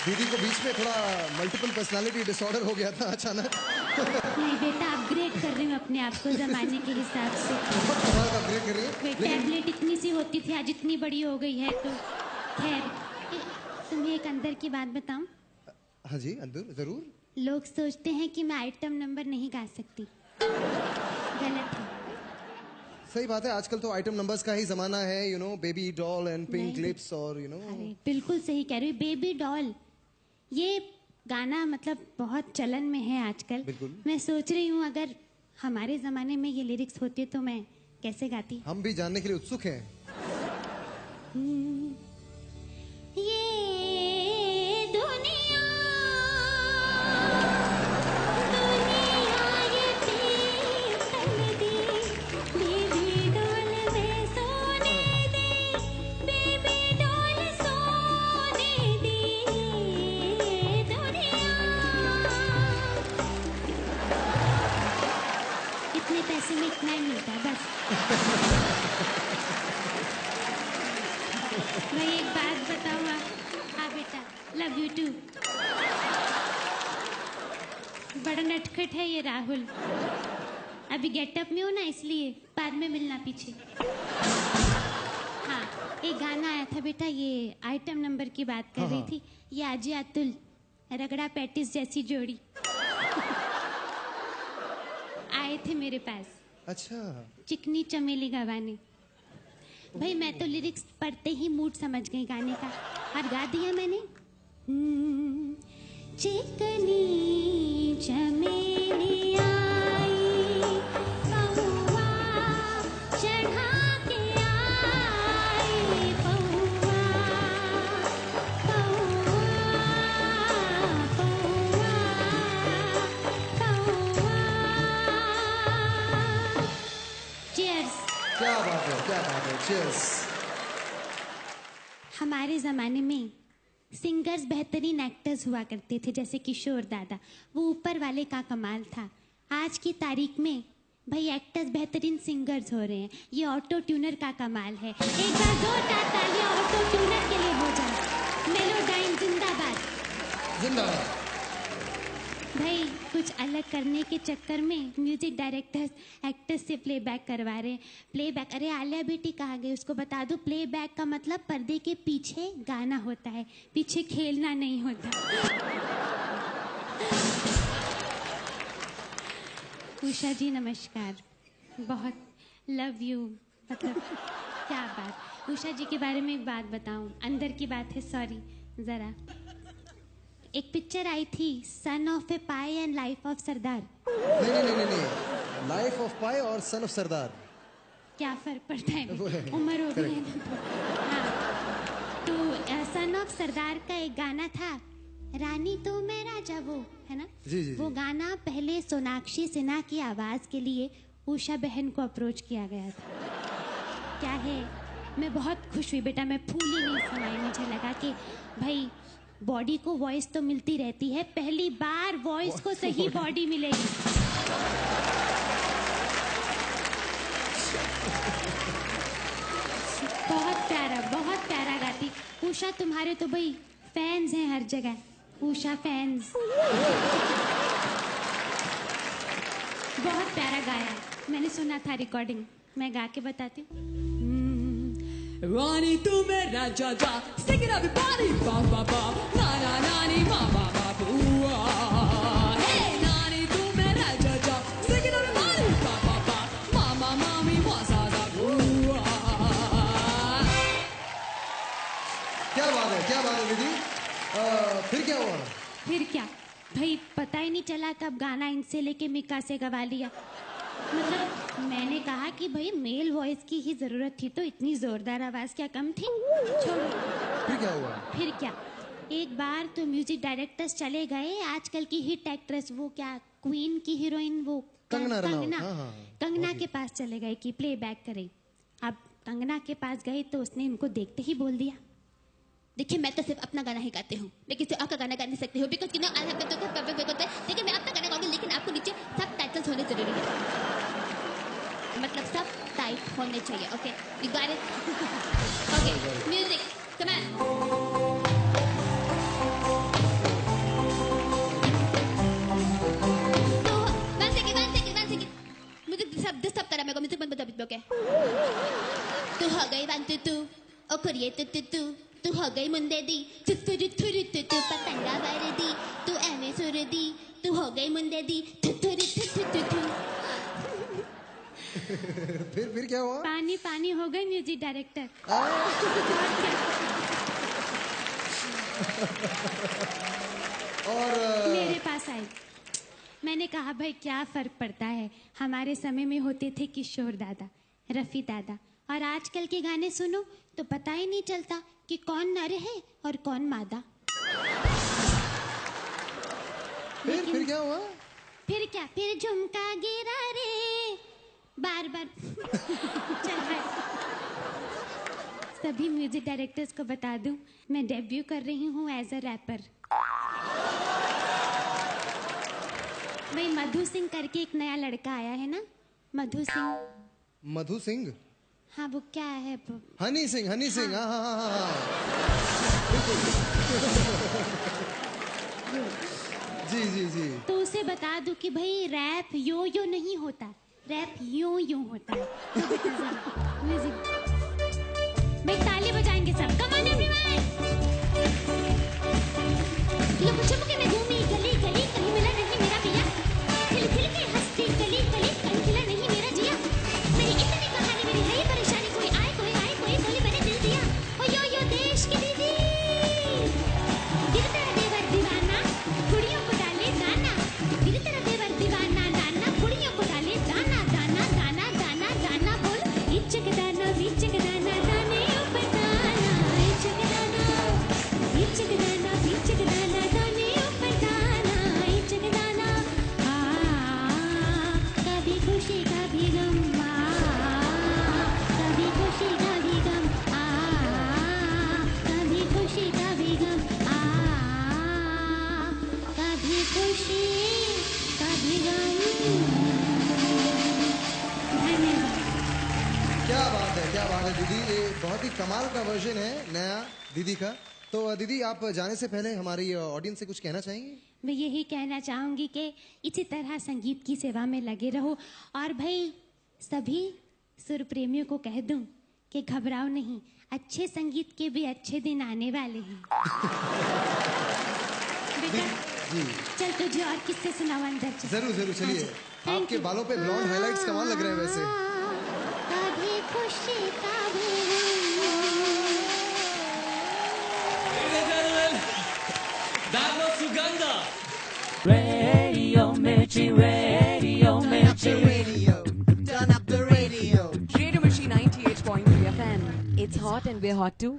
दीदी को बीच में थोड़ा मल्टीपल पर्सनालिटी डिसऑर्डर हो गया था अचानक। नहीं बेटा, अपग्रेड कर रही हूँ अपने आप को जमाने के हिसाब से। अपग्रेड कर रही है। टैबलेट इतनी सी होती थी, आज इतनी बड़ी हो गई है। तो खैर, तुम्हें एक अंदर की बात बताऊं? हाँ जी, अंदर जरूर। लोग सोचते हैं कि मैं आइटम नंबर नहीं गा सकती। गलत है। सही बात है, आजकल तो आइटम नंबर्स का ही जमाना है, you know, baby doll and pink lips और यू नो। अरे बिल्कुल सही कह रही हूँ, बेबी डॉल ये गाना मतलब बहुत चलन में है आजकल। बिल्कुल। मैं सोच रही हूँ अगर हमारे जमाने में ये लिरिक्स होते तो मैं कैसे गाती। हम भी जानने के लिए उत्सुक हैं। इतने पैसे में इतना ही मिलता है बस। मैं एक बात बताऊँ? हाँ बेटा, लव यू टू। बड़ा नटखट है ये राहुल। अभी गेटअप में हो ना, इसलिए बाद में मिलना पीछे। हाँ, एक गाना आया था बेटा, ये आइटम नंबर की बात कर रही थी। ये आजी अतुल, रगड़ा पैटिस जैसी जोड़ी आए थे मेरे पास। अच्छा। चिकनी चमेली गवाने। भाई मैं तो लिरिक्स पढ़ते ही मूड समझ गई गाने का और गा दिया मैंने। चिकनी चमेली आई, पौआ चढ़ा के आई, पौआ पौआ पौआ पौआ। चीयर्स। क्या बात है, क्या बात है, चीयर्स। हमारे जमाने में सिंगर्स बेहतरीन एक्टर्स हुआ करते थे, जैसे किशोर दादा। वो ऊपर वाले का कमाल था। आज की तारीख में भाई एक्टर्स बेहतरीन सिंगर्स हो रहे हैं, ये ऑटो ट्यूनर का कमाल है। एक बार जोरदार तालियां ऑटो ट्यूनर के लिए हो जाए। मेलोडाइन जिंदाबाद जिंदाबाद। भाई कुछ अलग करने के चक्कर में म्यूजिक डायरेक्टर्स एक्टर्स से प्लेबैक करवा रहे हैं। प्लेबैक, अरे आलिया बेटी कहाँ गई, उसको बता दो प्लेबैक का मतलब पर्दे के पीछे गाना होता है, पीछे खेलना नहीं होता। उषा जी नमस्कार, बहुत लव यू। मतलब क्या बात। उषा जी के बारे में एक बात बताऊं, अंदर की बात है, सॉरी जरा। एक पिक्चर आई थी, son of a Pi and life of Sardar. नहीं, लाइफ ऑफ पाई और सन ऑफ सरदार। क्या फर्क पड़ता है, उम्र हो गई है ना। हाँ, तो सन ऑफ सरदार का एक गाना था, रानी तो मैं राजा, वो है ना। जी। वो गाना पहले सोनाक्षी सिन्हा की आवाज के लिए उषा बहन को अप्रोच किया गया था। क्या है, मैं बहुत खुश हुई बेटा, मैं फूली नहीं समाई। मुझे लगा कि भाई बॉडी को वॉइस तो मिलती रहती है, पहली बार वॉइस को सही बॉडी मिलेगी। बहुत प्यारा गाती उषा। तुम्हारे तो भाई फैंस हैं हर जगह, उषा फैंस। बहुत प्यारा गाया, मैंने सुना था रिकॉर्डिंग, मैं गा के बताती हूँ। रानी तू मेरा राजा, sing it everybody, ba ba ba, na na na ni ma ma ma bua. Hey, रानी तू मेरा राजा, sing it everybody, ba ba ba, ma ma ma mi ma sa sa bua. क्या बात है दीदी। फिर क्या हुआ? फिर क्या भाई, पता ही नहीं चला कब गाना इनसे लेके मिका से गवा लिया। मतलब मैंने कहा कि भाई मेल वॉइस की ही जरूरत थी, तो इतनी जोरदार आवाज क्या कम थी। छोड़ो। फिर क्या हुआ? फिर क्या, एक बार तो म्यूजिक डायरेक्टर्स चले गए, आजकल की हिट एक्ट्रेस, वो क्या क्वीन की हीरोइन, वो कंगना के पास चले गए कि प्लेबैक करें। अब कंगना के पास गए तो उसने इनको देखते ही बोल दिया, देखिए मैं तो सिर्फ अपना गाना ही गाती हूँ, लेकिन सिर्फ आपका गाना गा नहीं सकती हूँ, बिकॉज देखिए मैं अपना गाना गाऊंगी, लेकिन आपको नीचे सब टाइटल्स होने जरूरी है, मतलब सब टाइट होने चाहिए। Okay, you got it? Okay, music, come on. Disturb करा मेरे को म्यूजिक बंद बता के तू हो गई 1 2 2 ओ करिए तू हो गई मुंदे दी थुरु थुरु तू पतंगा वर्दी तू एवे सुरदी तू हो गई मुंदे दी थुरु थु फिर क्या हुआ? पानी पानी हो गई म्यूजिक डायरेक्टर। और मेरे पास आई, मैंने कहा भाई क्या फर्क पड़ता है, हमारे समय में होते थे किशोर दादा, रफी दादा, और आजकल के गाने सुनो तो पता ही नहीं चलता कि कौन नर है और कौन मादा। फिर क्या हुआ? फिर झुमका गिरा रे बार बार चल भाई। सभी म्यूजिक डायरेक्टर्स को बता दूं, मैं डेब्यू कर रही हूँ एज अ रैपर। भाई मधु सिंह करके एक नया लड़का आया है ना, मधु सिंह। हाँ वो क्या है वो? हनी सिंह। हाँ। जी। तो उसे बता दूं कि भाई रैप यो नहीं होता, रैप यूं होता है। तो बेटा जरा म्यूजिक भाई ताली बजाएंगे सब। Come on everyone. लुक छुप के मैं घूमी गली कहीं मिला नहीं मेरा पिया, खिल के हंसती गली कहीं खिला नहीं मेरा जिया, मेरी इतनी कहानी मेरी है परेशानी, कोई आए कोई बोली मैंने दिल दिया। ओ यो देश की दीदी दिल तेरा देवर दीवाना कुड़ियों को डाले दाना, दिल तेरा देवर दीवाना दाना कुड़ियों को डाले दाना बोल इचक दाना दाने ऊपर दाना इचक दाना दाने ऊपर दाना इचक दाना। कभी खुशी कभी गम, कभी खुशी कभी गम, कभी खुशी कभी गम, कभी खुशी कभी गम। धन्यवाद। क्या बात है दीदी, ये बहुत ही कमाल का वर्जन है नया दीदी का। तो दीदी आप जाने से पहले हमारी ऑडियंस से कुछ कहना चाहेंगे? मैं यही कहना चाहूंगी कि इसी तरह संगीत की सेवा में लगे रहो, और भाई सभी सुर प्रेमियों को कह दूं कि घबराओ नहीं, अच्छे संगीत के भी अच्छे दिन आने वाले हैं। बेटा चल तुझे और किससे सुनाओ अंदर चल। जरूर चलिए। आपके बालों पे ब्लॉन्ड हाइलाइट्स कमाल लग रहे हैं वैसे। कभी खुशी कभी That was Sugandha. Radio Mirchi, Radio Mirchi. Turn up the radio. Radio Mirchi 98.3 FM. It's hot and we're hot too.